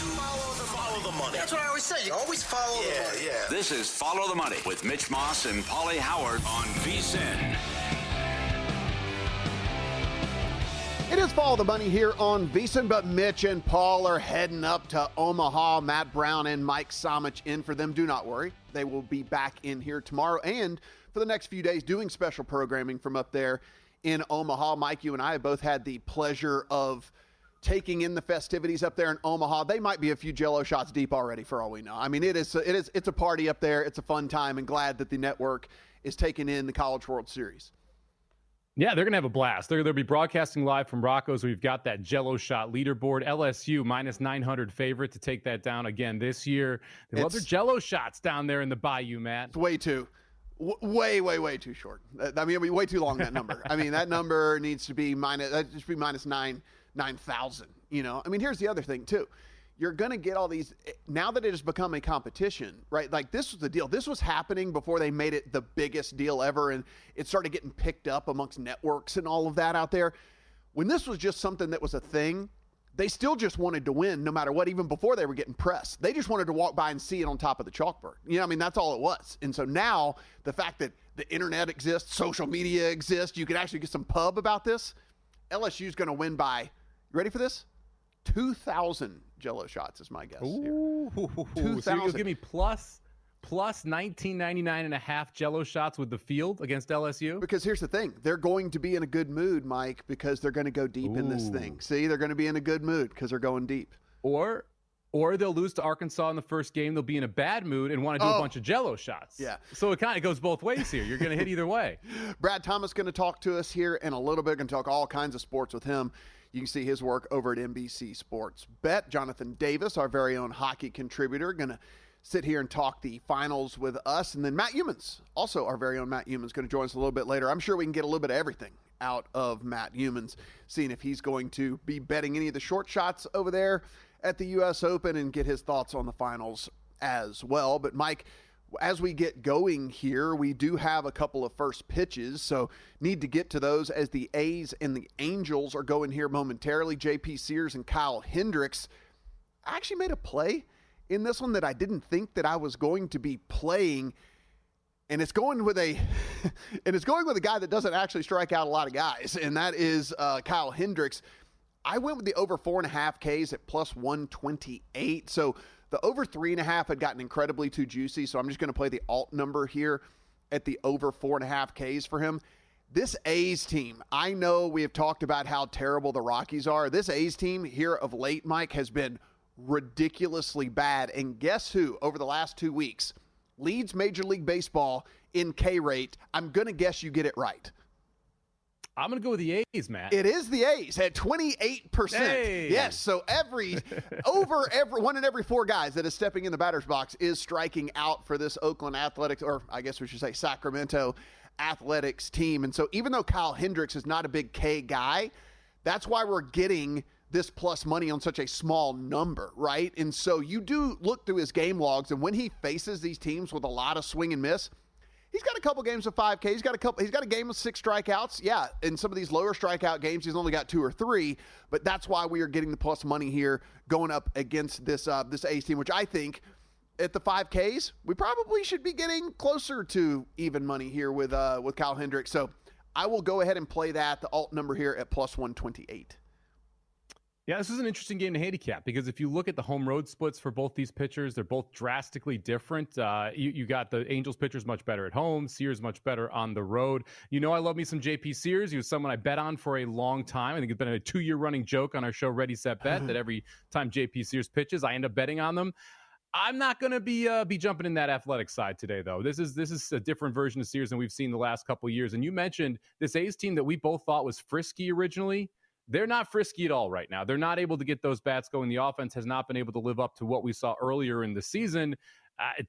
Follow the money. That's what I always say. You always follow the money. Yeah. This is Follow the Money with Mitch Moss and Paulie Howard on VSiN. It is Follow the Money here on VSiN, but Mitch and Paul are heading up to Omaha. Matt Brown and Mike Somich in for them. Do not worry. They will be back in here tomorrow and for the next few days doing special programming from up there in Omaha. Mike, you and I have both had the pleasure of taking in the festivities up there in Omaha. They might be a few Jell-O shots deep already for all we know. I mean, it's a party up there. It's a fun time, and glad that the network is taking in the College World Series. Yeah, they're going to have a blast. They'll be broadcasting live from Rocco's. We've got that Jell-O shot leaderboard. LSU minus 900 favorite to take that down again this year. They love their Jell-O shots down there in the Bayou, Matt. It's way too short. I mean, way too long, that number. I mean, that number needs to be minus 9,000, you know? I mean, here's the other thing, too. You're going to get all these, now that it has become a competition, right? Like, this was the deal. This was happening before they made it the biggest deal ever, and it started getting picked up amongst networks and all of that out there. When this was just something that was a thing, they still just wanted to win no matter what, even before they were getting pressed. They just wanted to walk by and see it on top of the chalkboard. You know, I mean, that's all it was. And so now the fact that the internet exists, social media exists, you can actually get some pub about this. LSU's going to win by, you ready for this? 2,000 Jell-O shots is my guess. Ooh, 2,000. So you'll give me plus 1999 and a half Jell-O shots with the field against LSU? Because here's the thing. They're going to be in a good mood, Mike, because they're going to go deep in this thing. See, they're going to be in a good mood because they're going deep. Or they'll lose to Arkansas in the first game. They'll be in a bad mood and want to do a bunch of Jell-O shots. Yeah. So it kind of goes both ways here. You're going to hit either way. Brad Thomas going to talk to us here in a little bit. Going to talk all kinds of sports with him. You can see his work over at NBC Sports Bet. Jonathan Davis, our very own hockey contributor, going to sit here and talk the finals with us. And then Matt Humans, also our very own Matt Humans, going to join us a little bit later. I'm sure we can get a little bit of everything out of Matt Humans, seeing if he's going to be betting any of the short shots over there at the U.S. Open and get his thoughts on the finals as well. But Mike, as we get going here, we do have a couple of first pitches, so need to get to those as the A's and the Angels are going here momentarily. J.P. Sears and Kyle Hendricks actually made a play in this one that I didn't think that I was going to be playing, and it's going with a guy that doesn't actually strike out a lot of guys, and that is Kyle Hendricks. I went with the over 4.5 Ks at plus 128, so the over 3.5 had gotten incredibly too juicy, so I'm just going to play the alt number here at the over 4.5 Ks for him. This A's team, I know we have talked about how terrible the Rockies are. This A's team here of late, Mike, has been ridiculously bad. And guess who, over the last 2 weeks, leads Major League Baseball in K rate? I'm going to guess you get it right. I'm going to go with the A's, Matt. It is the A's at 28%. Hey. Yes, so every one in every four guys that is stepping in the batter's box is striking out for this Oakland Athletics, or I guess we should say Sacramento Athletics team. And so even though Kyle Hendricks is not a big K guy, that's why we're getting this plus money on such a small number, right? And so you do look through his game logs, and when he faces these teams with a lot of swing and miss, he's got a couple games of 5K. He's got a game of 6 strikeouts. Yeah, in some of these lower strikeout games, he's only got 2 or 3. But that's why we are getting the plus money here going up against this A's team, which I think at the 5Ks, we probably should be getting closer to even money here with Kyle Hendricks. So I will go ahead and play that, the alt number here at plus 128. Yeah, this is an interesting game to handicap because if you look at the home road splits for both these pitchers, they're both drastically different. You got the Angels pitchers much better at home, Sears much better on the road. You know I love me some J.P. Sears. He was someone I bet on for a long time. I think it's been a 2-year running joke on our show Ready, Set, Bet that every time J.P. Sears pitches, I end up betting on them. I'm not going to be jumping in that athletic side today, though. This is a different version of Sears than we've seen the last couple of years. And you mentioned this A's team that we both thought was frisky originally. They're not frisky at all right now. They're not able to get those bats going. The offense has not been able to live up to what we saw earlier in the season.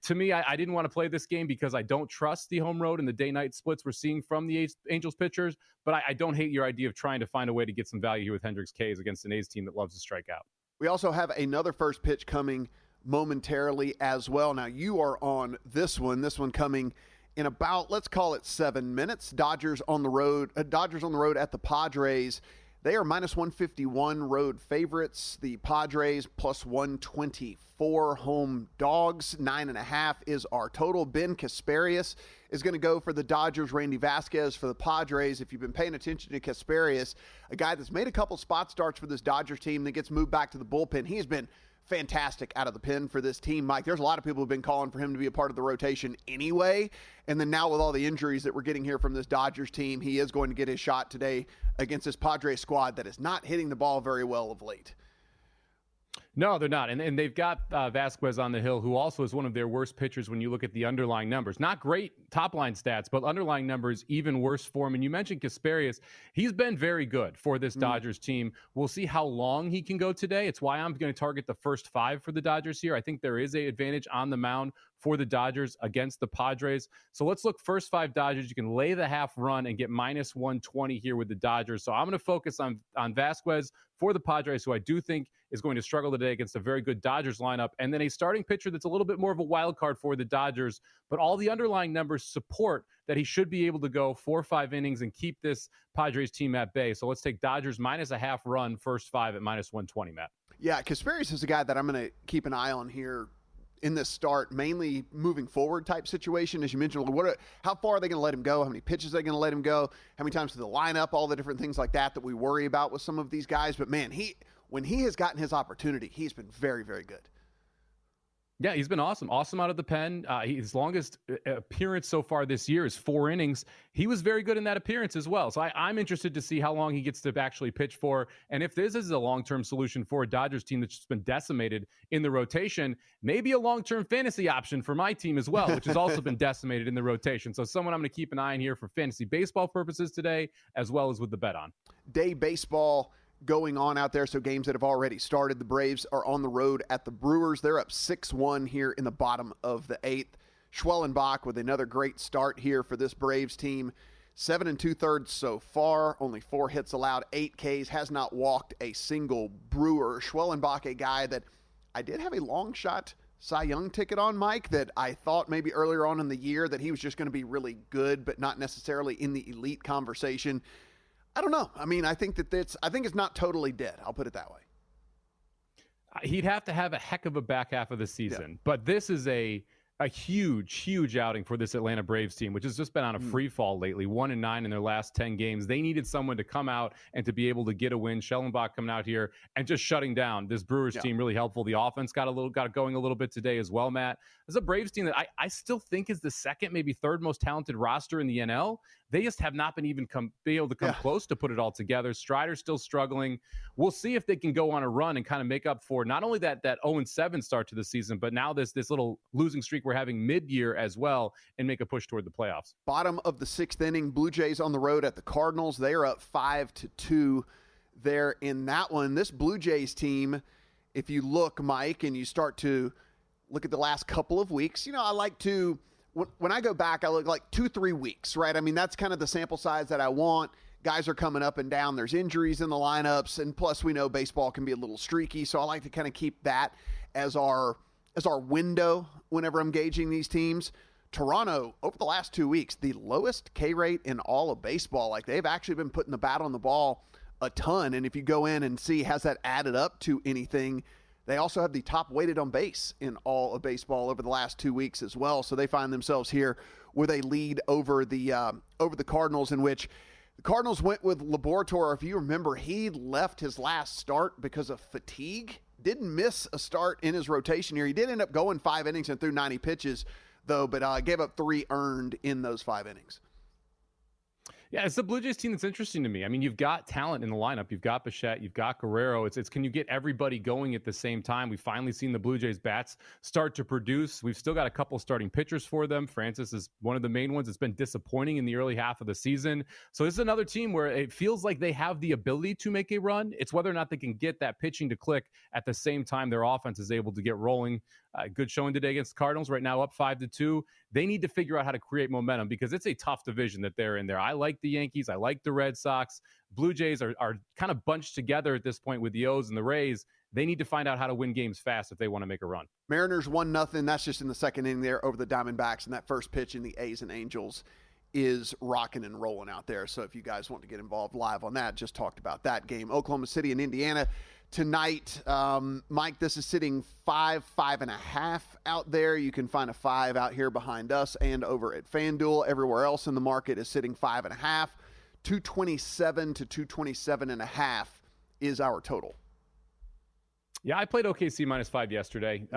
To me, I didn't want to play this game because I don't trust the home road and the day-night splits we're seeing from the Angels pitchers, but I don't hate your idea of trying to find a way to get some value here with Hendricks K's against an A's team that loves to strike out. We also have another first pitch coming momentarily as well. Now, you are on this one coming in about, let's call it 7 minutes. Dodgers on the road at the Padres. They are minus 151 road favorites. The Padres plus 124 home dogs. 9.5 is our total. Ben Kasparius is going to go for the Dodgers. Randy Vasquez for the Padres. If you've been paying attention to Kasparius, a guy that's made a couple spot starts for this Dodgers team that gets moved back to the bullpen, he's been fantastic out of the pen for this team, Mike. There's a lot of people who've been calling for him to be a part of the rotation anyway. And then now with all the injuries that we're getting here from this Dodgers team, he is going to get his shot today against this Padres squad that is not hitting the ball very well of late. No, they're not. And they've got Vasquez on the hill, who also is one of their worst pitchers when you look at the underlying numbers. Not great top-line stats, but underlying numbers even worse for him. And you mentioned Kasparius. He's been very good for this Dodgers team. We'll see how long he can go today. It's why I'm going to target the first 5 for the Dodgers here. I think there is an advantage on the mound for the Dodgers against the Padres. So let's look first 5 Dodgers. You can lay the half run and get minus 120 here with the Dodgers. So I'm going to focus on Vasquez for the Padres, who I do think is going to struggle today against a very good Dodgers lineup. And then a starting pitcher that's a little bit more of a wild card for the Dodgers. But all the underlying numbers support that he should be able to go 4 or 5 innings and keep this Padres team at bay. So let's take Dodgers minus a half run, first 5 at minus 120, Matt. Yeah, Kasparius is a guy that I'm going to keep an eye on here in this start, mainly moving forward type situation. As you mentioned, how far are they going to let him go? How many pitches are they going to let him go? How many times to the lineup? All the different things like that we worry about with some of these guys. But man, when he has gotten his opportunity, he's been very, very good. Yeah, he's been awesome. Awesome out of the pen. His longest appearance so far this year is 4 innings. He was very good in that appearance as well. So I'm interested to see how long he gets to actually pitch for. And if this is a long-term solution for a Dodgers team that's just been decimated in the rotation, maybe a long-term fantasy option for my team as well, which has also been decimated in the rotation. So someone I'm going to keep an eye on here for fantasy baseball purposes today, as well as with the bet on. Day baseball going on out there, so games that have already started. The Braves are on the road at the Brewers. They're up 6-1 here in the bottom of the 8th. Schwellenbach with another great start here for this Braves team. 7 2/3 so far, only 4 hits allowed, 8 Ks, has not walked a single Brewer. Schwellenbach, a guy that I did have a long shot Cy Young ticket on, Mike, that I thought maybe earlier on in the year that he was just going to be really good, but not necessarily in the elite conversation. I don't know. I mean, I think it's not totally dead. I'll put it that way. He'd have to have a heck of a back half of the season, but this is a huge outing for this Atlanta Braves team, which has just been on a free fall lately, 1-9 in their last 10 games. They needed someone to come out and to be able to get a win. Schellenbach coming out here and just shutting down this Brewers team, really helpful. The offense got going a little bit today as well, Matt. There's a Braves team that I still think is the second, maybe third most talented roster in the NL. They just have not been able to come close to put it all together. Strider's still struggling. We'll see if they can go on a run and kind of make up for not only that 0-7 start to the season, but now this little losing streak we're having mid-year as well, and make a push toward the playoffs. Bottom of the 6th inning, Blue Jays on the road at the Cardinals. They are up 5-2 there in that one. This Blue Jays team, if you look, Mike, and you start to look at the last couple of weeks, I like to, when I go back, I look like 2-3 weeks, right? I mean, that's kind of the sample size that I want. Guys are coming up and down. There's injuries in the lineups, and plus we know baseball can be a little streaky, so I like to kind of keep that as our window whenever I'm gauging these teams. Toronto, over the last 2 weeks, the lowest K rate in all of baseball. Like, they've actually been putting the bat on the ball a ton, and if you go in and see, has that added up to anything? They also have the top weighted on base in all of baseball over the last 2 weeks as well. So they find themselves here with a lead over the Cardinals, in which the Cardinals went with Laboratory. If you remember, he left his last start because of fatigue. Didn't miss a start in his rotation here. He did end up going 5 innings and threw 90 pitches, though, but gave up 3 earned in those 5 innings. Yeah, it's the Blue Jays team that's interesting to me. I mean, you've got talent in the lineup. You've got Bichette, you've got Guerrero. It's can you get everybody going at the same time? We've finally seen the Blue Jays bats start to produce. We've still got a couple starting pitchers for them. Francis is one of the main ones. It's been disappointing in the early half of the season. So this is another team where it feels like they have the ability to make a run. It's whether or not they can get that pitching to click at the same time their offense is able to get rolling. Good showing today against the Cardinals, right now up 5-2. They need to figure out how to create momentum because it's a tough division that they're in there. I like the Yankees. I like the Red Sox. Blue Jays are kind of bunched together at this point with the O's and the Rays. They need to find out how to win games fast if they want to make a run. Mariners 1-0. That's just in the second inning there over the Diamondbacks, and that first pitch in the A's and Angels is rocking and rolling out there. So if you guys want to get involved live on that, just talked about that game. Oklahoma City and Indiana tonight. Mike, this is sitting 5.5 out there. You can find a 5 out here behind us and over at FanDuel. Everywhere else in the market is sitting 5.5. 227 to 227.5 is our total. Yeah, I played OKC -5 yesterday.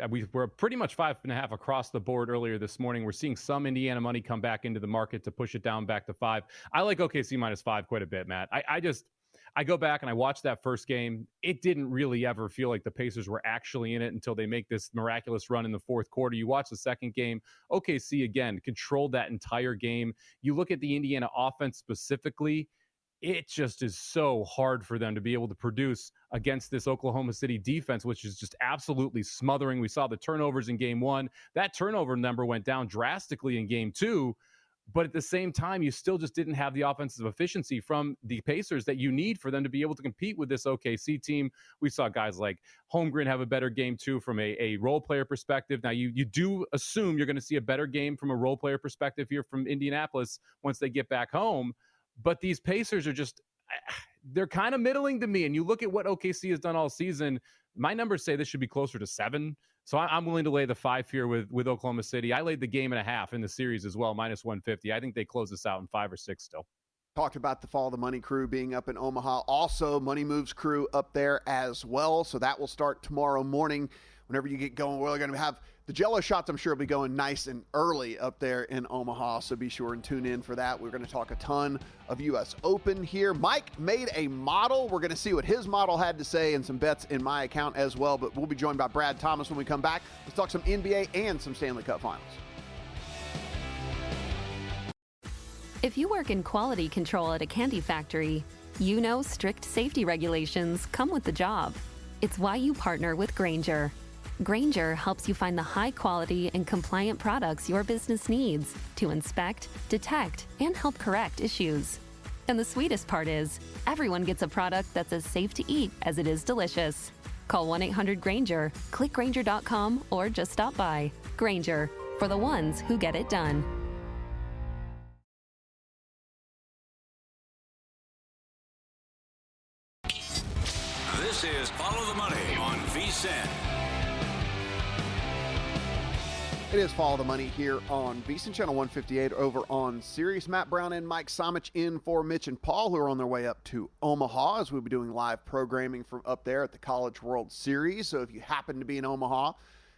We were pretty much 5.5 across the board earlier this morning. We're seeing some Indiana money come back into the market to push it down back to 5. I like OKC -5 quite a bit, Matt. I go back and I watched that first game. It didn't really ever feel like the Pacers were actually in it until they make this miraculous run in the fourth quarter. You watch the second game, OKC again controlled that entire game. You look at the Indiana offense specifically, it just is so hard for them to be able to produce against this Oklahoma City defense, which is just absolutely smothering. We saw the turnovers in game 1. That turnover number went down drastically in game 2. But at the same time, you still just didn't have the offensive efficiency from the Pacers that you need for them to be able to compete with this OKC team. We saw guys like Holmgren have a better game, too, from a role player perspective. Now, you do assume you're going to see a better game from a role player perspective here from Indianapolis once they get back home. But these Pacers are just, they're kind of middling to me. And you look at what OKC has done all season, my numbers say this should be closer to 7. So I'm willing to lay the 5 here with Oklahoma City. I laid the game and a half in the series as well, -150. I think they close this out in 5 or 6 still. Talked about the Follow the Money crew being up in Omaha. Also, Money Moves crew up there as well. So that will start tomorrow morning. Whenever you get going, we're going to have the Jello shots, I'm sure, will be going nice and early up there in Omaha, so be sure and tune in for that. We're going to talk a ton of U.S. Open here. Mike made a model. We're going to see what his model had to say and some bets in my account as well, but we'll be joined by Brad Thomas when we come back. Let's talk some NBA and some Stanley Cup Finals. If you work in quality control at a candy factory, you know strict safety regulations come with the job. It's why you partner with Grainger. Grainger helps you find the high-quality and compliant products your business needs to inspect, detect, and help correct issues. And the sweetest part is, everyone gets a product that's as safe to eat as it is delicious. Call 1-800-GRAINGER, click Grainger.com, or just stop by. Grainger, for the ones who get it done. This is Follow the Money on VSiN. It is Follow the Money here on VSiN Channel 158 over on Sirius. Matt Brown and Mike Somich in for Mitch and Paul, who are on their way up to Omaha as we'll be doing live programming from up there at the College World Series. So if you happen to be in Omaha,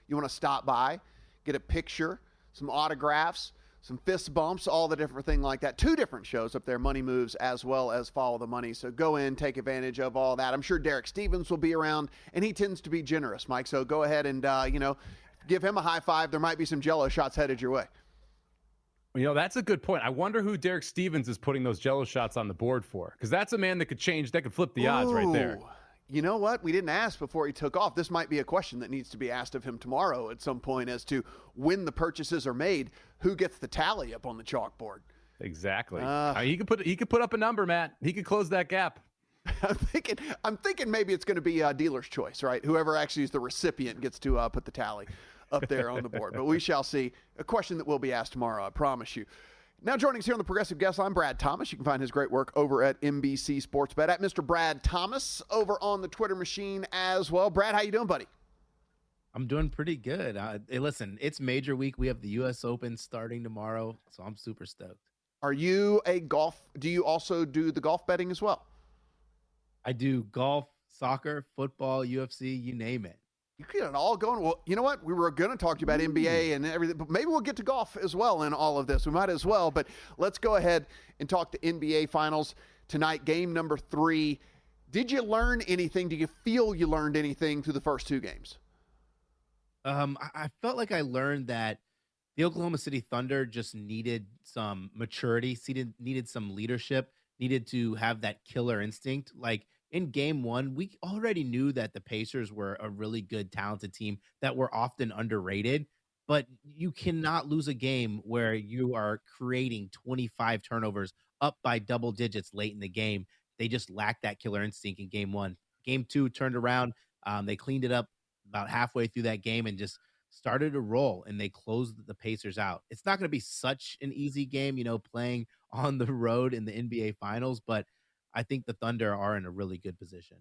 you want to stop by, get a picture, some autographs, some fist bumps, all the different thing like that. 2 different shows up there, Money Moves as well as Follow the Money. So go in, take advantage of all that. I'm sure Derek Stevens will be around, and he tends to be generous, Mike. So go ahead and, give him a high five. There might be some Jello shots headed your way. That's a good point. I wonder who Derek Stevens is putting those Jello shots on the board for, because that's a man that could flip the odds right there. You know what? We didn't ask before he took off. This might be a question that needs to be asked of him tomorrow at some point as to when the purchases are made, who gets the tally up on the chalkboard. Exactly. He could put up a number, Matt. He could close that gap. I'm thinking maybe it's going to be dealer's choice, right? Whoever actually is the recipient gets to put the tally up there on the board. But we shall see. A question that will be asked tomorrow, I promise you. Now joining us here on the Progressive Guest Line, Brad Thomas. You can find his great work over at NBC Sports Bet at Mr. Brad Thomas over on the Twitter machine as well. Brad, how you doing, buddy? I'm doing pretty good. Hey, listen, it's major week. We have the U.S. Open starting tomorrow, so I'm super stoked. Are you do you also do the golf betting as well? I do golf, soccer, football, UFC, you name it. You get it all going. Well, you know what? We were going to talk to you about NBA and everything, but maybe we'll get to golf as well in all of this. We might as well, but let's go ahead and talk the NBA Finals tonight, game number 3. Did you learn anything? Do you feel you learned anything through the first 2 games? I felt like I learned that the Oklahoma City Thunder just needed some maturity, needed some leadership, needed to have that killer instinct. Like in game 1, we already knew that the Pacers were a really good, talented team that were often underrated, but you cannot lose a game where you are creating 25 turnovers up by double digits late in the game. They just lacked that killer instinct in game 1. Game 2 turned around. They cleaned it up about halfway through that game and just started to roll and they closed the Pacers out. It's not going to be such an easy game, playing on the road in the NBA Finals, but I think the Thunder are in a really good position.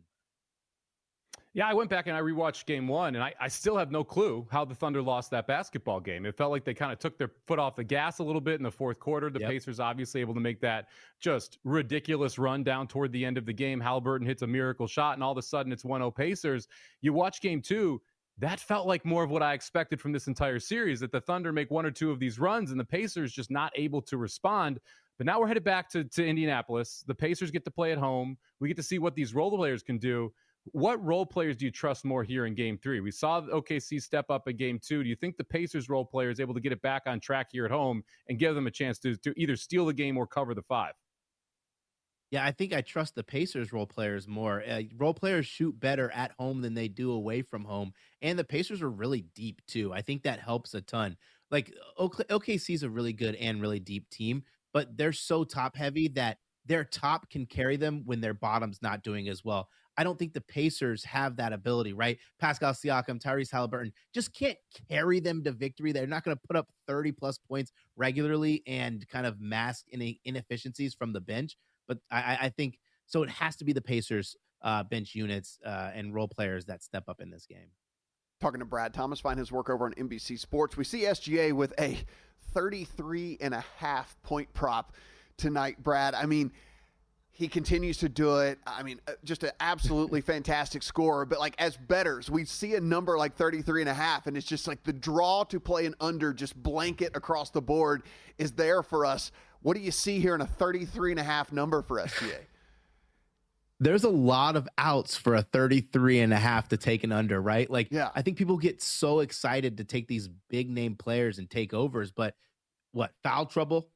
Yeah, I went back and I rewatched game one, and I still have no clue how the Thunder lost that basketball game. It felt like they kind of took their foot off the gas a little bit in the fourth quarter. The Pacers obviously able to make that just ridiculous run down toward the end of the game. Halliburton hits a miracle shot, and all of a sudden it's 1-0 Pacers. You watch game two, that felt like more of what I expected from this entire series, that the Thunder make one or two of these runs, and the Pacers just not able to respond. But now we're headed back to Indianapolis. The Pacers get to play at home. We get to see what these role players can do. What role players do you trust more here in game three? We saw OKC step up in game two. Do you think the Pacers role player is able to get it back on track here at home and give them a chance to either steal the game or cover the 5? Yeah, I think I trust the Pacers role players more. Role players shoot better at home than they do away from home. And the Pacers are really deep too. I think that helps a ton. Like OKC is a really good and really deep team, but they're so top heavy that their top can carry them when their bottom's not doing as well. I don't think the Pacers have that ability, right? Pascal Siakam, Tyrese Halliburton just can't carry them to victory. They're not going to put up 30-plus points regularly and kind of mask any inefficiencies from the bench. But I think so. It has to be the Pacers bench units and role players that step up in this game. Talking to Brad Thomas, find his work over on NBC Sports. We see SGA with a 33.5 point prop tonight, Brad. I mean, he continues to do it. I mean, just an absolutely fantastic scorer. But like as bettors, we see a number like 33.5, and it's just like the draw to play an under, just blanket across the board, is there for us. What do you see here in a 33.5 number for SGA? There's a lot of outs for a 33.5 to take an under, right? Like, yeah. I think people get so excited to take these big name players and take overs, but what, foul trouble,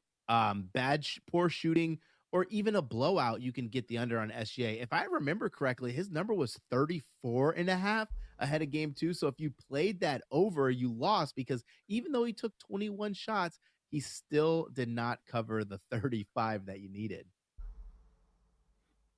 poor shooting, or even a blowout, you can get the under on SGA. If I remember correctly, his number was 34.5 ahead of game two. So if you played that over, you lost, because even though he took 21 shots, he still did not cover the 35 that you needed.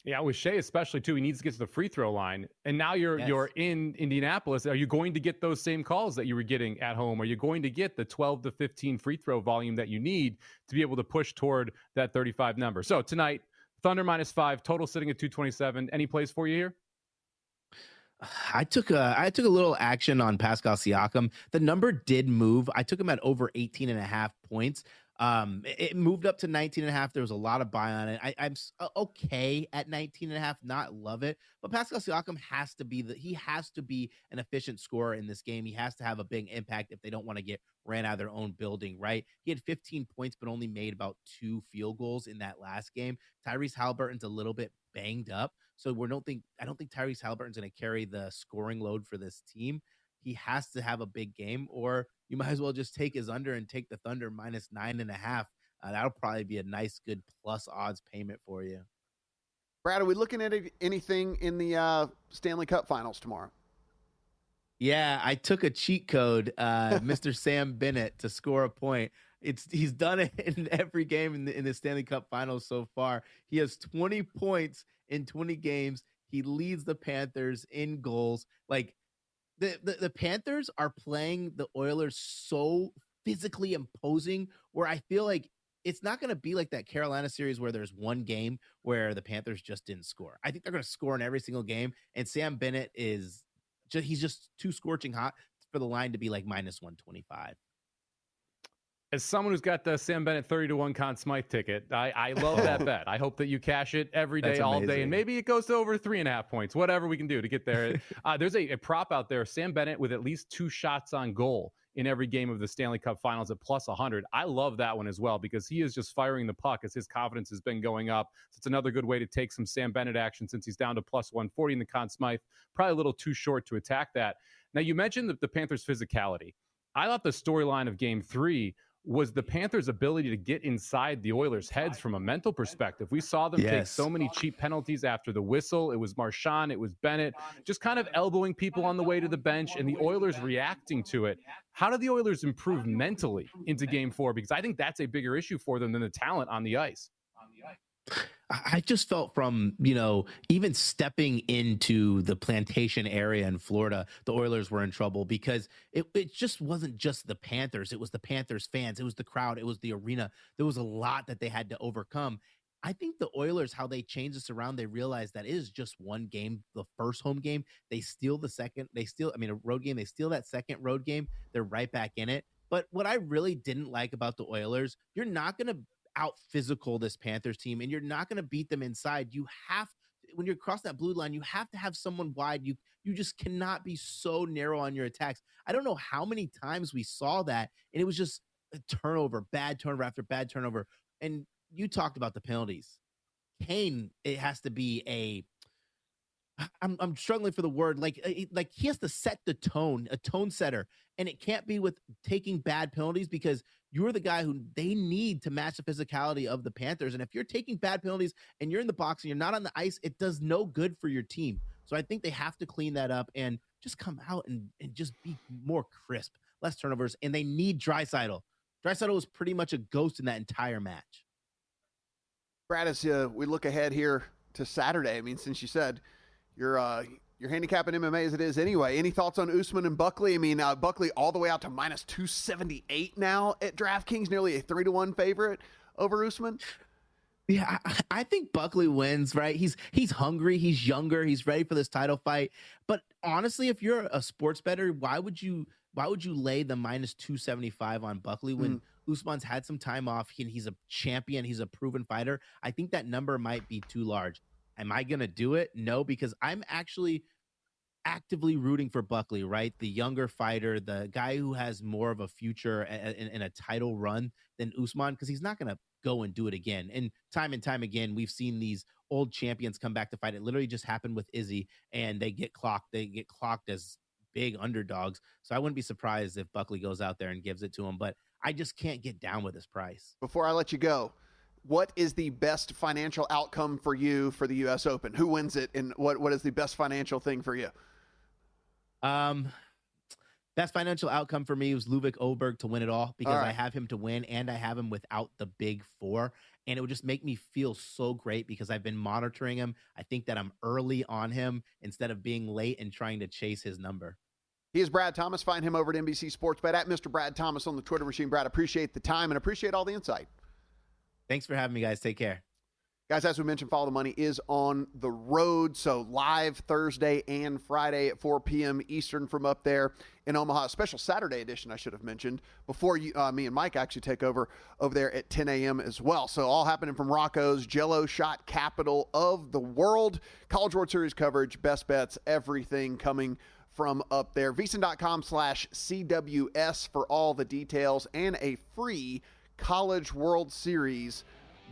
Yeah, with Shea especially too, he needs to get to the free throw line. And now you're in Indianapolis. Are you going to get those same calls that you were getting at home? Are you going to get the 12 to 15 free throw volume that you need to be able to push toward that 35 number? So tonight, Thunder -5, total sitting at 227. Any plays for you here? I took a little action on Pascal Siakam. The number did move. I took him at over 18.5 points. It moved up to 19.5. There was a lot of buy on it. I'm okay at 19.5, not love it, but Pascal Siakam has to be an efficient scorer in this game. He has to have a big impact if they don't want to get ran out of their own building, right? He had 15 points, but only made about 2 field goals in that last game. Tyrese Halliburton's a little bit banged up, so I don't think Tyrese Halliburton's going to carry the scoring load for this team. He has to have a big game, or you might as well just take his under and take the Thunder -9.5. That'll probably be a nice, good plus odds payment for you. Brad, are we looking at anything in the Stanley Cup Finals tomorrow? Yeah, I took a cheat code, Mr. Sam Bennett, to score a point. He's done it in every game in the Stanley Cup Finals so far. He has 20 points in 20 games. He leads the Panthers in goals. Like, the Panthers are playing the Oilers so physically imposing, where I feel like it's not going to be like that Carolina series where there's one game where the Panthers just didn't score. I think they're going to score in every single game, and Sam Bennett he's just too scorching hot for the line to be like -125. As someone who's got the Sam Bennett 30-1 Conn Smythe ticket, I love that bet. I hope that you cash it every day, all day, and maybe it goes to over 3.5 points, whatever we can do to get there. There's a prop out there, Sam Bennett with at least 2 shots on goal in every game of the Stanley Cup Finals at +100. I love that one as well, because he is just firing the puck as his confidence has been going up. So it's another good way to take some Sam Bennett action, since he's down to +140 in the Conn Smythe. Probably a little too short to attack that. Now, you mentioned the Panthers' physicality. I thought the storyline of Game 3 was the Panthers' ability to get inside the Oilers' heads from a mental perspective. We saw them take so many cheap penalties after the whistle. It was Marchand, it was Bennett, just kind of elbowing people on the way to the bench, and the Oilers reacting to it. How do the Oilers improve mentally into Game 4? Because I think that's a bigger issue for them than the talent on the ice. I just felt from, even stepping into the plantation area in Florida, the Oilers were in trouble because it just wasn't just the Panthers. It was the Panthers fans. It was the crowd. It was the arena. There was a lot that they had to overcome. I think the Oilers, how they changed this around, they realized that it is just one game, the first home game. They steal the second. A road game. They steal that second road game. They're right back in it. But what I really didn't like about the Oilers, you're not going to out physical this Panthers team, and you're not going to beat them inside. You have, when you're across that blue line, you have to have someone wide. You just cannot be so narrow on your attacks. I don't know how many times we saw that, and it was just a turnover, bad turnover after bad turnover. And you talked about the penalties. Kane, it has to be I'm struggling for the word. Like he has to set the tone, a tone setter, and it can't be with taking bad penalties because you're the guy who they need to match the physicality of the Panthers. And if you're taking bad penalties and you're in the box and you're not on the ice, it does no good for your team. So I think they have to clean that up and just come out and just be more crisp, less turnovers. And they need Draisaitl. Draisaitl was pretty much a ghost in that entire match. Brad, as we look ahead here to Saturday, I mean, since you said you're handicapping MMA as it is anyway. Any thoughts on Usman and Buckley? I mean, Buckley all the way out to minus 278 now at DraftKings, nearly a 3-1 favorite over Usman. Yeah, I think Buckley wins, right? He's hungry, he's younger, he's ready for this title fight. But honestly, if you're a sports bettor, why would you lay the minus 275 on Buckley when Usman's had some time off? He's a champion, he's a proven fighter. I think that number might be too large. Am I going to do it? No, because I'm actually actively rooting for Buckley, right? The younger fighter, the guy who has more of a future in a title run than Usman, because he's not going to go and do it again. And time again, we've seen these old champions come back to fight. It literally just happened with Izzy, and they get clocked. They get clocked as big underdogs. So I wouldn't be surprised if Buckley goes out there and gives it to him, but I just can't get down with his price. Before I let you go, what is the best financial outcome for you for the U.S. Open? Who wins it, and what is the best financial thing for you? Best financial outcome for me was Ludwig Oberg to win it all because I have him to win and I have him without the big four. And it would just make me feel so great because I've been monitoring him. I think that I'm early on him instead of being late and trying to chase his number. He is Brad Thomas. Find him over at NBC Sports Bet at Mr. Brad Thomas on the Twitter machine. Brad, appreciate the time and appreciate all the insight. Thanks for having me, guys. Take care. Guys, as we mentioned, Follow the Money is on the road, so live Thursday and Friday at 4 p.m. Eastern from up there in Omaha. A special Saturday edition, I should have mentioned, before me and Mike actually take over there at 10 a.m. as well. So all happening from Rocco's Jell-O Shot capital of the world. College World Series coverage, best bets, everything coming from up there. VSiN.com/CWS for all the details and a free College World Series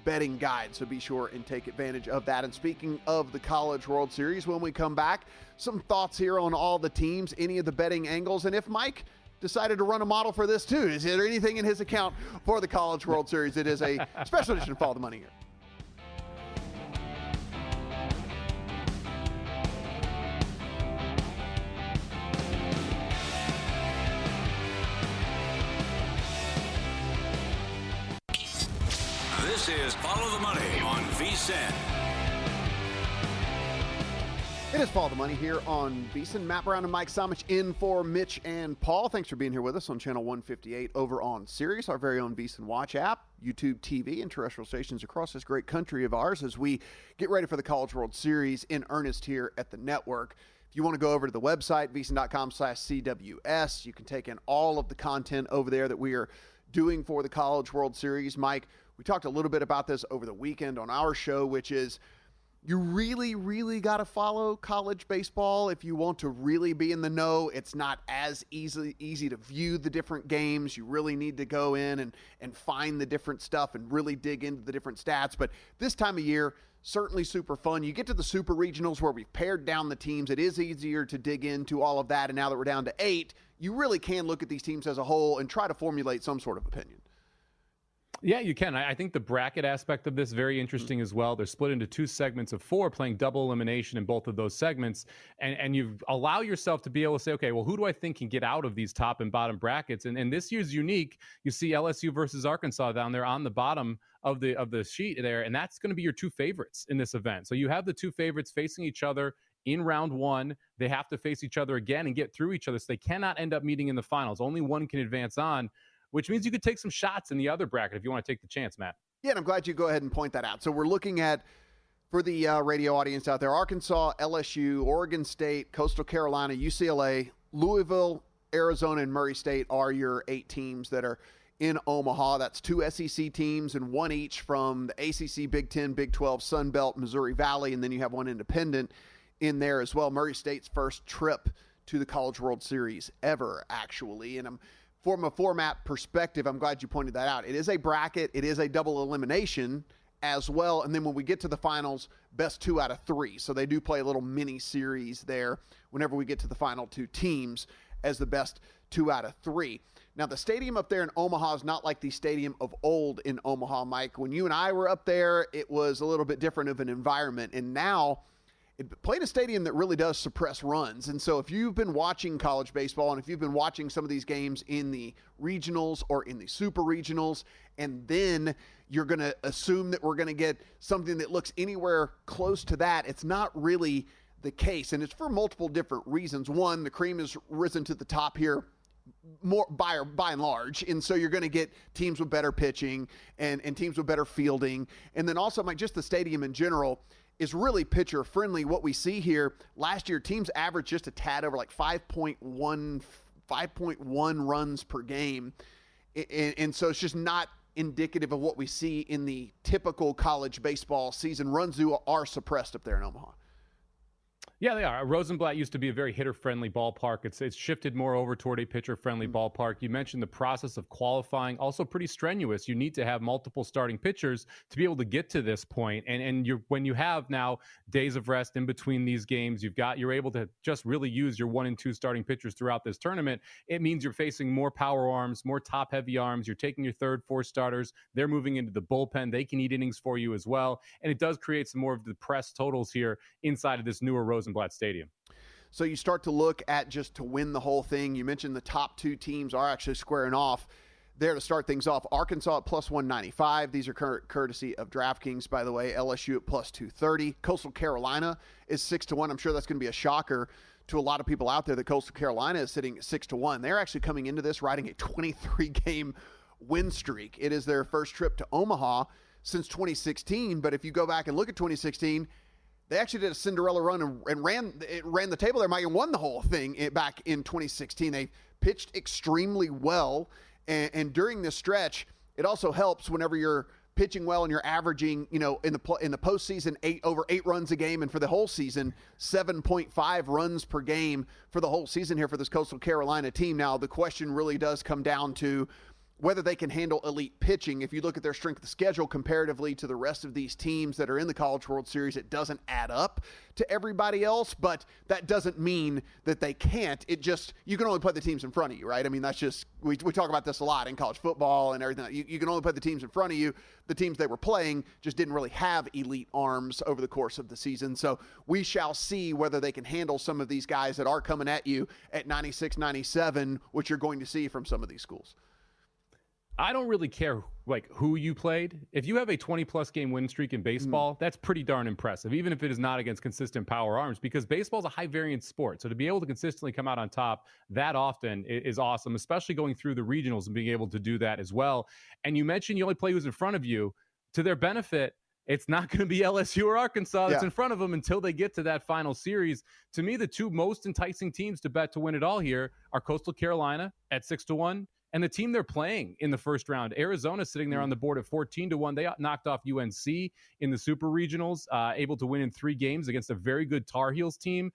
betting guide, so be sure and take advantage of that. And speaking of the College World Series, when we come back, some thoughts here on all the teams, any of the betting angles, and if Mike decided to run a model for this too. Is there anything in his account for the College World Series? It is a special edition of Follow the Money here. This is Follow the Money on VSiN. It is Follow the Money here on VSiN. Matt Brown and Mike Somich in for Mitch and Paul. Thanks for being here with us on Channel 158 over on Sirius, our very own VSiN Watch app, YouTube TV, and terrestrial stations across this great country of ours as we get ready for the College World Series in earnest here at the network. If you want to go over to the website, VSiN.com/CWS, you can take in all of the content over there that we are doing for the College World Series. Mike, we talked a little bit about this over the weekend on our show, which is you really, really got to follow college baseball if you want to really be in the know. It's not as easy to view the different games. You really need to go in and find the different stuff and really dig into the different stats. But this time of year, certainly super fun. You get to the super regionals where we've pared down the teams. It is easier to dig into all of that. And now that we're down to 8, you really can look at these teams as a whole and try to formulate some sort of opinion. Yeah, you can. I think the bracket aspect of this is very interesting as well. They're split into 2 segments of 4, playing double elimination in both of those segments. And you allow yourself to be able to say, okay, well, who do I think can get out of these top and bottom brackets? And this year's unique. You see LSU versus Arkansas down there on the bottom of the sheet there, and that's going to be your 2 favorites in this event. So you have the 2 favorites facing each other in round 1. They have to face each other again and get through each other. So they cannot end up meeting in the finals. Only one can advance on, which means you could take some shots in the other bracket if you want to take the chance, Matt. Yeah, and I'm glad you go ahead and point that out. So we're looking at, for the radio audience out there, Arkansas, LSU, Oregon State, Coastal Carolina, UCLA, Louisville, Arizona, and Murray State are your 8 teams that are in Omaha. That's 2 SEC teams and 1 each from the ACC, Big 10, Big 12, Sun Belt, Missouri Valley, and then you have 1 independent in there as well. Murray State's first trip to the College World Series ever, actually. And from a format perspective, I'm glad you pointed that out. It is a bracket. It is a double elimination as well. And then when we get to the finals, best 2 out of 3. So they do play a little mini series there whenever we get to the final 2 teams as the best 2 out of 3. Now, the stadium up there in Omaha is not like the stadium of old in Omaha, Mike. When you and I were up there, it was a little bit different of an environment. And now it played a stadium that really does suppress runs. And so if you've been watching college baseball and if you've been watching some of these games in the regionals or in the super regionals, and then you're going to assume that we're going to get something that looks anywhere close to that, it's not really the case. And it's for multiple different reasons. One, the cream has risen to the top here more by and large. And so you're going to get teams with better pitching and teams with better fielding. And then also, Mike, just the stadium in general is really pitcher friendly. What we see here last year, teams averaged just a tad over like 5.1 runs per game. And so it's just not indicative of what we see in the typical college baseball season. Runs are suppressed up there in Omaha. Yeah, they are. Rosenblatt used to be a very hitter-friendly ballpark. It's shifted more over toward a pitcher-friendly ballpark. You mentioned the process of qualifying, also pretty strenuous. You need to have multiple starting pitchers to be able to get to this point. And when you have now days of rest in between these games, you're able to just really use your 1 and 2 starting pitchers throughout this tournament. It means you're facing more power arms, more top-heavy arms. You're taking your 3rd, 4th starters. They're moving into the bullpen. They can eat innings for you as well. And it does create some more of the press totals here inside of this newer Rosenblatt Stadium. So you start to look at just to win the whole thing. You mentioned the top 2 teams are actually squaring off there to start things off. Arkansas at plus 195. These are courtesy of DraftKings, by the way. LSU at plus 230. Coastal Carolina is 6-1. I'm sure that's going to be a shocker to a lot of people out there that Coastal Carolina is sitting at 6-1. They're actually coming into this riding a 23-game win streak. It is their first trip to Omaha since 2016. But if you go back and look at 2016, they actually did a Cinderella run and ran the table there, Mike, and won the whole thing back in 2016. They pitched extremely well, and during this stretch, it also helps whenever you're pitching well and you're averaging, in the postseason over 8 runs a game, and for the whole season 7.5 runs per game for the whole season here for this Coastal Carolina team. Now the question really does come down to whether they can handle elite pitching. If you look at their strength of schedule comparatively to the rest of these teams that are in the College World Series, it doesn't add up to everybody else, but that doesn't mean that they can't. It just, you can only play the teams in front of you, right? I mean, that's just, we talk about this a lot in college football and everything. You can only play the teams in front of you. The teams they were playing just didn't really have elite arms over the course of the season. So we shall see whether they can handle some of these guys that are coming at you at 96, 97, which you're going to see from some of these schools. I don't really care who you played. If you have a 20-plus game win streak in baseball, that's pretty darn impressive, even if it is not against consistent power arms, because baseball is a high-variance sport. So to be able to consistently come out on top that often is awesome, especially going through the regionals and being able to do that as well. And you mentioned you only play who's in front of you. To their benefit, it's not going to be LSU or Arkansas that's in front of them until they get to that final series. To me, the 2 most enticing teams to bet to win it all here are Coastal Carolina at 6-1. And the team they're playing in the first round, Arizona, sitting there on the board at 14-1. They knocked off UNC in the Super Regionals, able to win in 3 games against a very good Tar Heels team.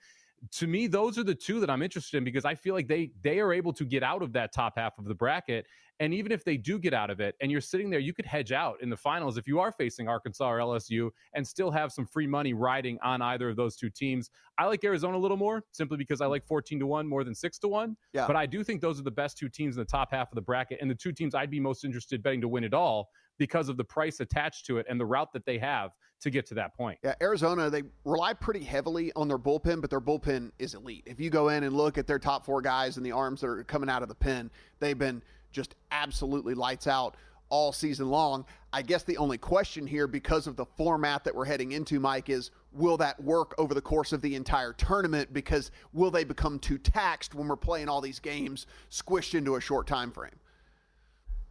to me, those are the two that I'm interested in because I feel like they are able to get out of that top half of the bracket. And even if they do get out of it and you're sitting there, you could hedge out in the finals if you are facing Arkansas or LSU and still have some free money riding on either of those two teams. I like Arizona a little more simply because I like 14-1 more than 6-1. Yeah. But I do think those are the best two teams in the top half of the bracket and the two teams I'd be most interested betting to win it all because of the price attached to it and the route that they have to get to that point. Yeah, Arizona, they rely pretty heavily on their bullpen, but their bullpen is elite. If you go in and look at their top four guys and the arms that are coming out of the pen, they've been just absolutely lights out all season long. I guess the only question here, because of the format that we're heading into, Mike, is will that work over the course of the entire tournament? Because will they become too taxed when we're playing all these games squished into a short time frame?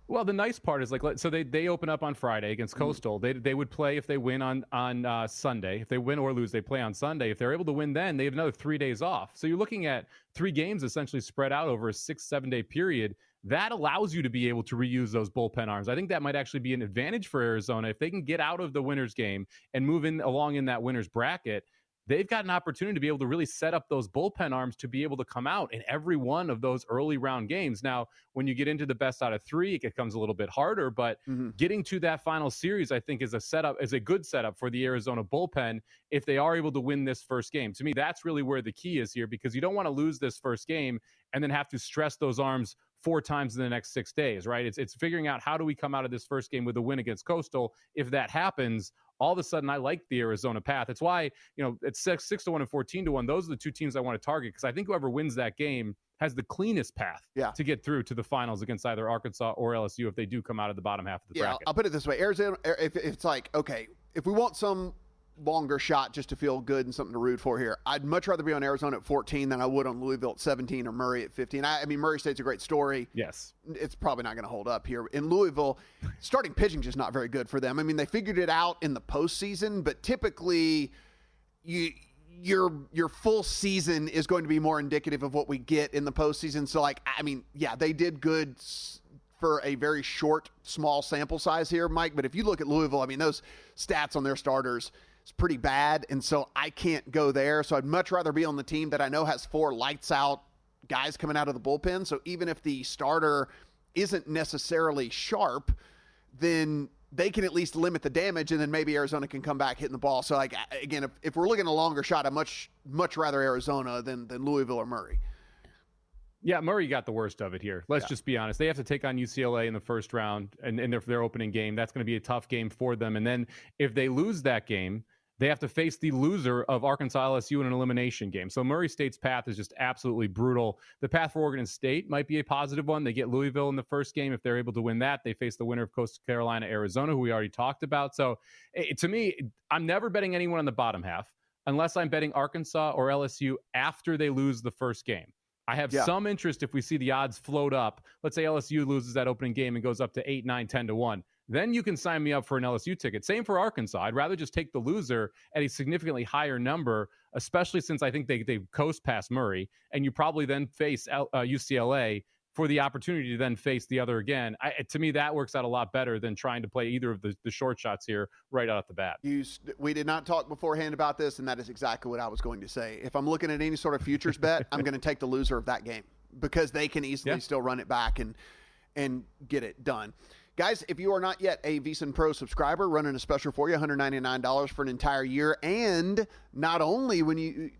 Well, the nice part is so they open up on Friday against Coastal. They would play if they win on Sunday. If they win or lose, they play on Sunday. If they're able to win, then they have another 3 days off. So you're looking at 3 games essentially spread out over a 6-7 day period. That allows you to be able to reuse those bullpen arms. I think that might actually be an advantage for Arizona if they can get out of the winner's game and move in along in that winner's bracket. They've got an opportunity to be able to really set up those bullpen arms to be able to come out in every one of those early round games. Now, when you get into the best out of 3, it becomes a little bit harder, but getting to that final series, I think is a good setup for the Arizona bullpen if they are able to win this first game. To me, that's really where the key is here because you don't want to lose this first game and then have to stress those arms 4 times in the nenext 6 days, right? It's figuring out how do we come out of this first game with a win against Coastal. If that happens, all of a sudden I like the Arizona path. It's why, it's 6-1 and 14-1. Those are the two teams I want to target because I think whoever wins that game has the cleanest path to get through to the finals against either Arkansas or LSU if they do come out of the bottom half of the bracket. I'll put it this way. Arizona, if it's like, okay, if we want some longer shot just to feel good and something to root for here, I'd much rather be on Arizona at 14 than I would on Louisville at 17 or Murray at 15. I mean, Murray State's a great story. Yes. It's probably not going to hold up here. In Louisville, starting pitching just not very good for them. I mean, they figured it out in the postseason, but typically your full season is going to be more indicative of what we get in the postseason. So, they did good for a very short, small sample size here, Mike. But if you look at Louisville, I mean, those stats on their starters, it's pretty bad, and so I can't go there. So I'd much rather be on the team that I know has 4 lights-out guys coming out of the bullpen. So even if the starter isn't necessarily sharp, then they can at least limit the damage, and then maybe Arizona can come back hitting the ball. So, again, if we're looking at a longer shot, I'd much rather Arizona than Louisville or Murray. Yeah, Murray got the worst of it here. Let's just be honest. They have to take on UCLA in the first round and in their opening game. That's going to be a tough game for them. And then if they lose that game, they have to face the loser of Arkansas LSU in an elimination game. So Murray State's path is just absolutely brutal. The path for Oregon State might be a positive one. They get Louisville in the first game. If they're able to win that, they face the winner of Coastal Carolina, Arizona, who we already talked about. So to me, I'm never betting anyone on the bottom half unless I'm betting Arkansas or LSU after they lose the first game. I have some interest if we see the odds float up. Let's say LSU loses that opening game and goes up to 8, 9, 10-1. Then you can sign me up for an LSU ticket. Same for Arkansas. I'd rather just take the loser at a significantly higher number, especially since I think they coast past Murray, and you probably then face UCLA for the opportunity to then face the other again. To me, that works out a lot better than trying to play either of the short shots here right out the bat. We did not talk beforehand about this, and that is exactly what I was going to say. If I'm looking at any sort of futures bet, I'm going to take the loser of that game because they can easily still run it back and get it done. Guys, if you are not yet a VSiN Pro subscriber, running a special for you, $199 for an entire year. And not only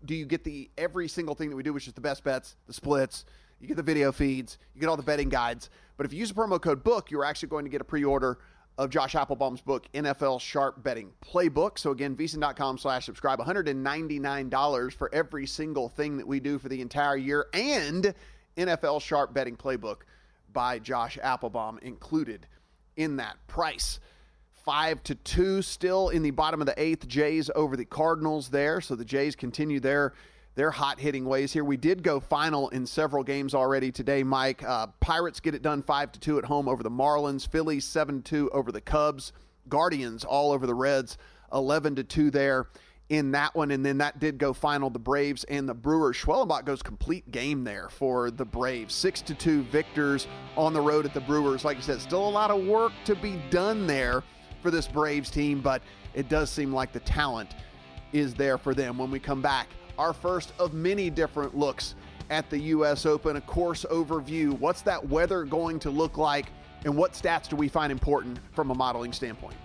do you get the every single thing that we do, which is the best bets, the splits, you get the video feeds, you get all the betting guides. But if you use the promo code BOOK, you're actually going to get a pre-order of Josh Applebaum's book, NFL Sharp Betting Playbook. So again, VSiN.com/subscribe, $199 for every single thing that we do for the entire year, and NFL Sharp Betting Playbook by Josh Applebaum included in that price. 5-2 still in the bottom of the 8th. Jays over the Cardinals there. So the Jays continue their hot-hitting ways here. We did go final in several games already today, Mike. Pirates get it done 5-2 at home over the Marlins. Phillies 7-2 over the Cubs. Guardians all over the Reds, 11-2 there in that one. And then that did go final, the Braves and the Brewers. Schwellenbach goes complete game there for the Braves. 6-2 victors on the road at the Brewers. Like I said, still a lot of work to be done there for this Braves team, but it does seem like the talent is there for them. When we come back, our first of many different looks at the U.S. Open, a course overview. What's that weather going to look like, and what stats do we find important from a modeling standpoint?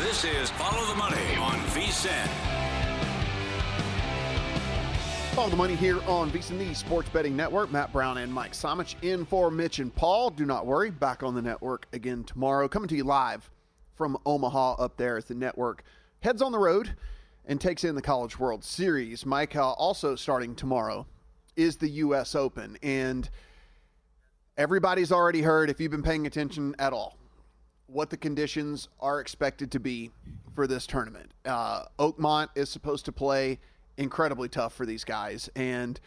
This is Follow the Money on VSiN. Follow the money here on VSiN, the Sports Betting Network. Matt Brown and Mike Somich in for Mitch and Paul. Do not worry, back on the network again tomorrow. Coming to you live from Omaha up there as the network heads on the road and takes in the College World Series. Mike, also starting tomorrow is the U.S. Open. And everybody's already heard, if you've been paying attention at all, what the conditions are expected to be for this tournament. Oakmont is supposed to play incredibly tough for these guys. And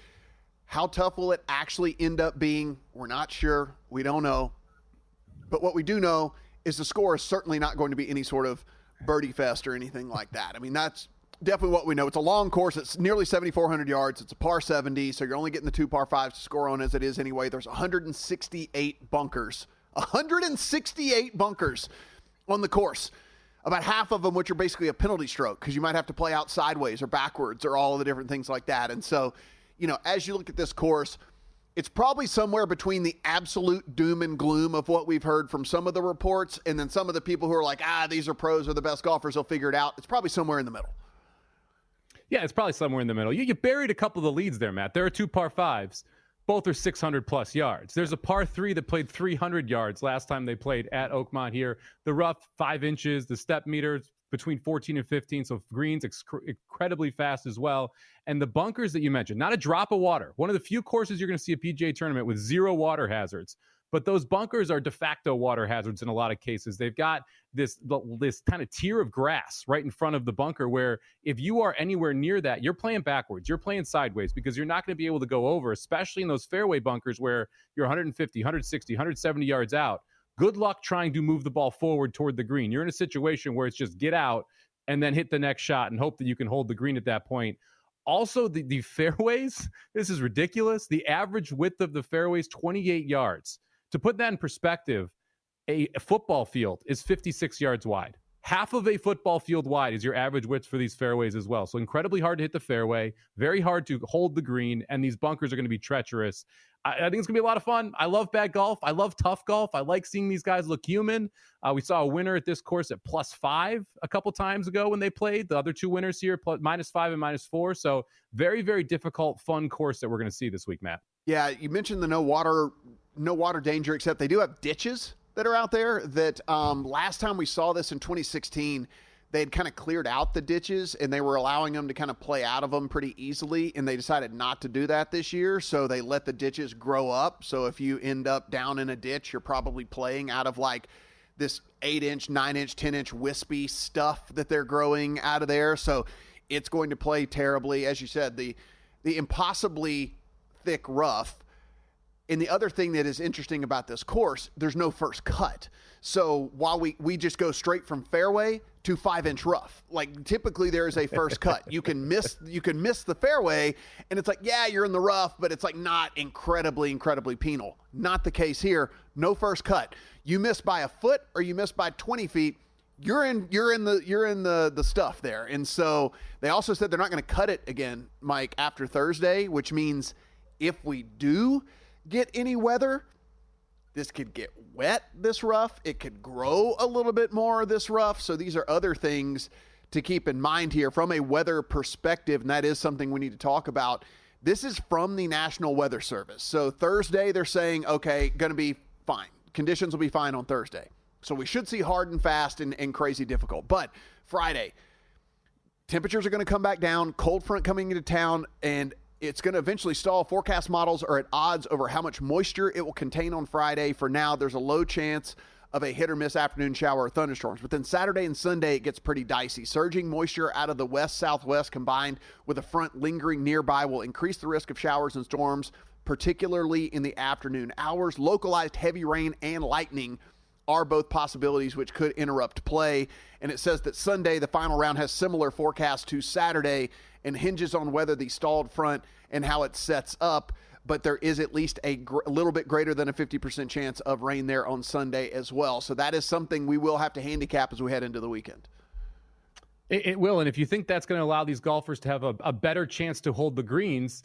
how tough will it actually end up being? We're not sure. We don't know. But what we do know is the score is certainly not going to be any sort of birdie fest or anything like that. I mean, that's definitely what we know. It's a long course. It's nearly 7,400 yards. It's a par 70, so you're only getting the 2 par 5s to score on as it is anyway. There's 168 bunkers. 168 bunkers on the course. About half of them, which are basically a penalty stroke, because you might have to play out sideways or backwards or all of the different things like that. And so, as you look at this course, it's probably somewhere between the absolute doom and gloom of what we've heard from some of the reports, and then some of the people who are like, these are pros or the best golfers, they'll figure it out. It's probably somewhere in the middle. Yeah, it's probably somewhere in the middle. You buried a couple of the leads there, Matt. There are 2 par 5s. Both are 600-plus yards. There's a par 3 that played 300 yards last time they played at Oakmont here. The rough, 5 inches. The step meters between 14 and 15, so greens incredibly fast as well. And the bunkers that you mentioned, not a drop of water. One of the few courses you're going to see a PGA tournament with 0 water hazards. But those bunkers are de facto water hazards in a lot of cases. They've got this kind of tier of grass right in front of the bunker where if you are anywhere near that, you're playing backwards. You're playing sideways because you're not going to be able to go over, especially in those fairway bunkers where you're 150, 160, 170 yards out. Good luck trying to move the ball forward toward the green. You're in a situation where it's just get out and then hit the next shot and hope that you can hold the green at that point. Also, the fairways, this is ridiculous. The average width of the fairways, 28 yards. To put that in perspective, a football field is 56 yards wide. Half of a football field wide is your average width for these fairways as well. So incredibly hard to hit the fairway, very hard to hold the green, and these bunkers are going to be treacherous. I think it's going to be a lot of fun. I love bad golf. I love tough golf. I like seeing these guys look human. We saw a winner at this course at +5 a couple times ago when they played. The other 2 winners here, -5 and -4. So very, very difficult, fun course that we're going to see this week, Matt. Yeah, you mentioned the no water danger, except they do have ditches that are out there that last time we saw this in 2016, they had kind of cleared out the ditches and they were allowing them to kind of play out of them pretty easily, and they decided not to do that this year, so they let the ditches grow up. So if you end up down in a ditch, you're probably playing out of like this 8-inch, 9-inch, 10-inch wispy stuff that they're growing out of there. So it's going to play terribly. As you said, the impossibly thick rough. And the other thing that is interesting about this course, there's no first cut. So while we just go straight from fairway to 5-inch rough, like typically there is a first cut. You can miss the fairway, and it's like, yeah, you're in the rough, but it's like not incredibly penal. Not the case here. No first cut. You miss by a foot or you miss by 20 feet. You're in the stuff there. And so they also said they're not going to cut it again, Mike, after Thursday, which means if we do get any weather, this could get wet, this rough. It could grow a little bit more, this rough. So these are other things to keep in mind here from a weather perspective, and that is something we need to talk about. This is from the National Weather Service. So Thursday, they're saying, okay, going to be fine. Conditions will be fine on Thursday. So we should see hard and fast and crazy difficult. But Friday, temperatures are going to come back down, cold front coming into town, and it's going to eventually stall. Forecast models are at odds over how much moisture it will contain on Friday. For now, there's a low chance of a hit or miss afternoon shower or thunderstorms. But then Saturday and Sunday, it gets pretty dicey. Surging moisture out of the west-southwest combined with a front lingering nearby will increase the risk of showers and storms, particularly in the afternoon hours. Localized heavy rain and lightning are both possibilities which could interrupt play. And it says that Sunday, the final round, has similar forecast to Saturday and hinges on whether the stalled front and how it sets up. But there is at least a little bit greater than a 50% chance of rain there on Sunday as well. So that is something we will have to handicap as we head into the weekend. It will. And if you think that's going to allow these golfers to have a better chance to hold the greens,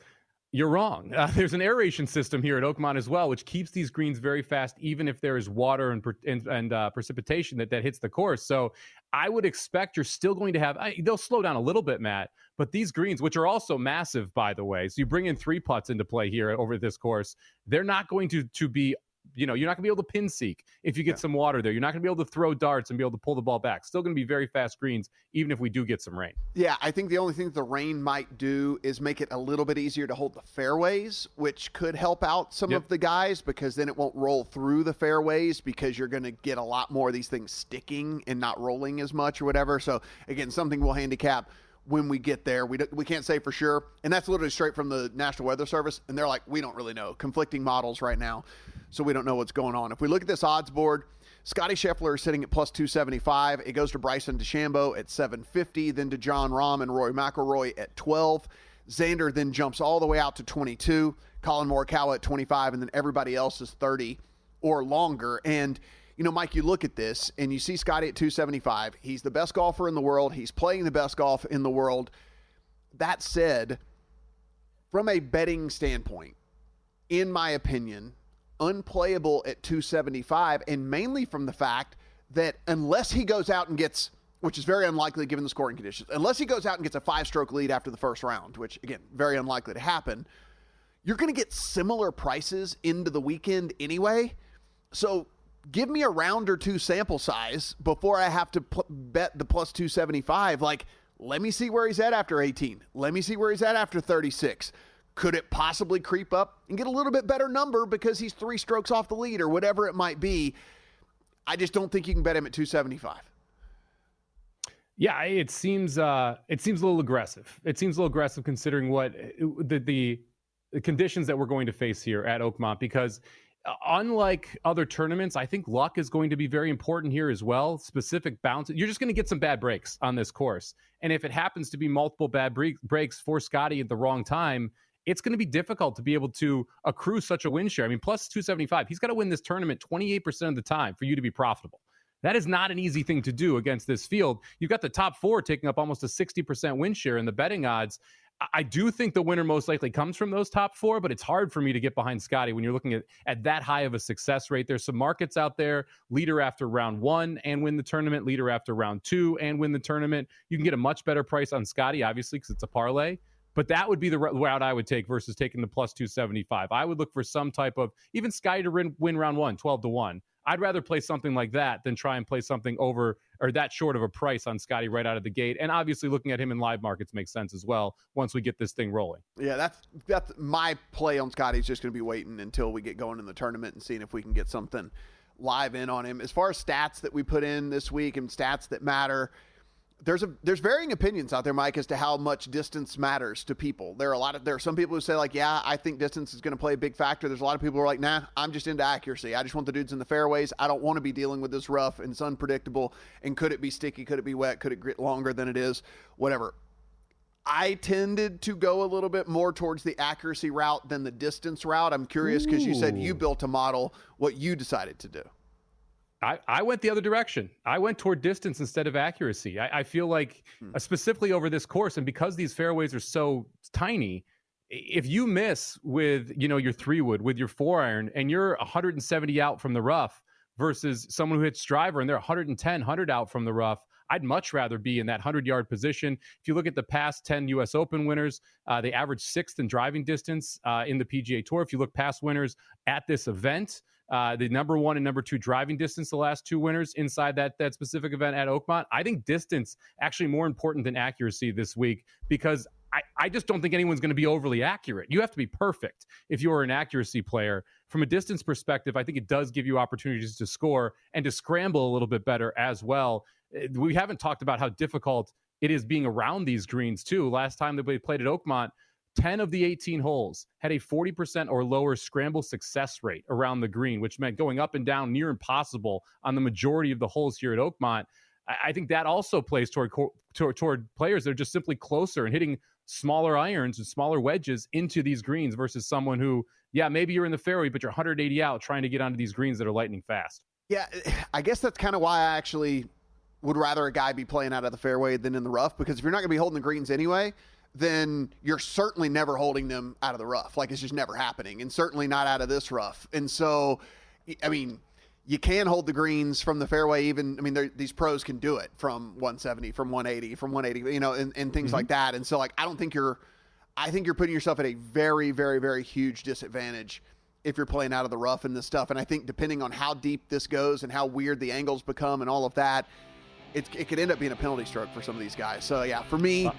you're wrong. There's an aeration system here at Oakmont as well, which keeps these greens very fast, even if there is water and precipitation that hits the course. So I would expect you're still going to have, they'll slow down a little bit, Matt, but these greens, which are also massive, by the way, so you bring in 3 putts into play here over this course, they're not going to be, you're not going to be able to pin seek if you get some water there. You're not going to be able to throw darts and be able to pull the ball back. Still going to be very fast greens, even if we do get some rain. Yeah, I think the only thing the rain might do is make it a little bit easier to hold the fairways, which could help out some of the guys, because then it won't roll through the fairways, because you're going to get a lot more of these things sticking and not rolling as much or whatever. So, again, something we'll handicap when we get there. We can't say for sure, and that's literally straight from the National Weather Service, and they're like, we don't really know. Conflicting models right now, so we don't know what's going on. If we look at this odds board, Scotty Scheffler is sitting at plus 275. It goes to Bryson DeChambeau at 750, then to John Rahm and Rory McIlroy at 12. Xander then jumps all the way out to 22. Colin Morikawa at 25, and then everybody else is 30 or longer. And Mike, you look at this and you see Scotty at 275. He's the best golfer in the world. He's playing the best golf in the world. That said, from a betting standpoint, in my opinion, unplayable at 275, and mainly from the fact that unless he goes out and gets, which is very unlikely given the scoring conditions, unless he goes out and gets a 5-stroke lead after the first round, which, again, very unlikely to happen, you're going to get similar prices into the weekend anyway. So give me a round or two sample size before I have to bet the plus 275. Like, let me see where he's at after 18. Let me see where he's at after 36. Could it possibly creep up and get a little bit better number because he's 3 strokes off the lead or whatever it might be? I just don't think you can bet him at 275. Yeah, it seems a little aggressive. It seems a little aggressive considering what the conditions that we're going to face here at Oakmont, because unlike other tournaments, I think luck is going to be very important here as well. Specific bounce. You're just going to get some bad breaks on this course. And if it happens to be multiple bad breaks for Scotty at the wrong time, it's going to be difficult to be able to accrue such a win share. I mean, plus 275, he's got to win this tournament 28% of the time for you to be profitable. That is not an easy thing to do against this field. You've got the top 4 taking up almost a 60% win share in the betting odds. I do think the winner most likely comes from those top 4, but it's hard for me to get behind Scotty when you're looking at that high of a success rate. There's some markets out there, leader after round 1 and win the tournament, leader after round 2 and win the tournament. You can get a much better price on Scotty, obviously, because it's a parlay. But that would be the route I would take versus taking the plus 275. I would look for some type of, even Scotty to win round 1, 12-1. I'd rather play something like that than try and play something over or that short of a price on Scotty right out of the gate. And obviously looking at him in live markets makes sense as well once we get this thing rolling. Yeah, that's my play on Scotty. Is just going to be waiting until we get going in the tournament and seeing if we can get something live in on him. As far as stats that we put in this week and stats that matter, there's varying opinions out there, Mike, as to how much distance matters to people. There are some people who say, like, yeah, I think distance is going to play a big factor. There's a lot of people who are like, nah, I'm just into accuracy. I just want the dudes in the fairways. I don't want to be dealing with this rough and it's unpredictable. And could it be sticky? Could it be wet? Could it get longer than it is? Whatever. I tended to go a little bit more towards the accuracy route than the distance route. I'm curious because you said you built a model, what you decided to do. I went the other direction. I went toward distance instead of accuracy. I feel like specifically over this course, and because these fairways are so tiny, if you miss with, your 3-wood, with your 4-iron, and you're 170 out from the rough versus someone who hits driver and they're 110, 100 out from the rough, I'd much rather be in that 100-yard position. If you look at the past 10 U.S. Open winners, they average 6th in driving distance in the PGA Tour. If you look past winners at this event, the number 1 and number 2 driving distance, the last 2 winners inside that specific event at Oakmont. I think distance actually more important than accuracy this week, because I just don't think anyone's going to be overly accurate. You have to be perfect if you're an accuracy player. From a distance perspective, I think it does give you opportunities to score and to scramble a little bit better as well. We haven't talked about how difficult it is being around these greens too. Last time that we played at Oakmont, 10 of the 18 holes had a 40% or lower scramble success rate around the green, which meant going up and down near impossible on the majority of the holes here at Oakmont. I think that also plays toward players that are just simply closer and hitting smaller irons and smaller wedges into these greens versus someone who, yeah, maybe you're in the fairway, but you're 180 out trying to get onto these greens that are lightning fast. Yeah, I guess that's kind of why I actually would rather a guy be playing out of the fairway than in the rough, because if you're not going to be holding the greens anyway, then you're certainly never holding them out of the rough. Like, it's just never happening, and certainly not out of this rough. And so, I mean, you can hold the greens from the fairway even. I mean, these pros can do it from 170, from 180, from 180, you know, and things like that. And so, like, I think you're putting yourself at a very, very, very huge disadvantage if you're playing out of the rough and this stuff. And I think depending on how deep this goes and how weird the angles become and all of that, it could end up being a penalty stroke for some of these guys. So, yeah, for me,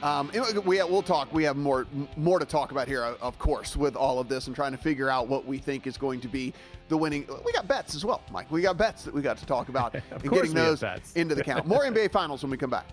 we'll talk. We have more to talk about here, of course, with all of this and trying to figure out what we think is going to be the winning. We got bets as well, Mike. We got bets that we got to talk about and getting those into the count. More NBA Finals when we come back.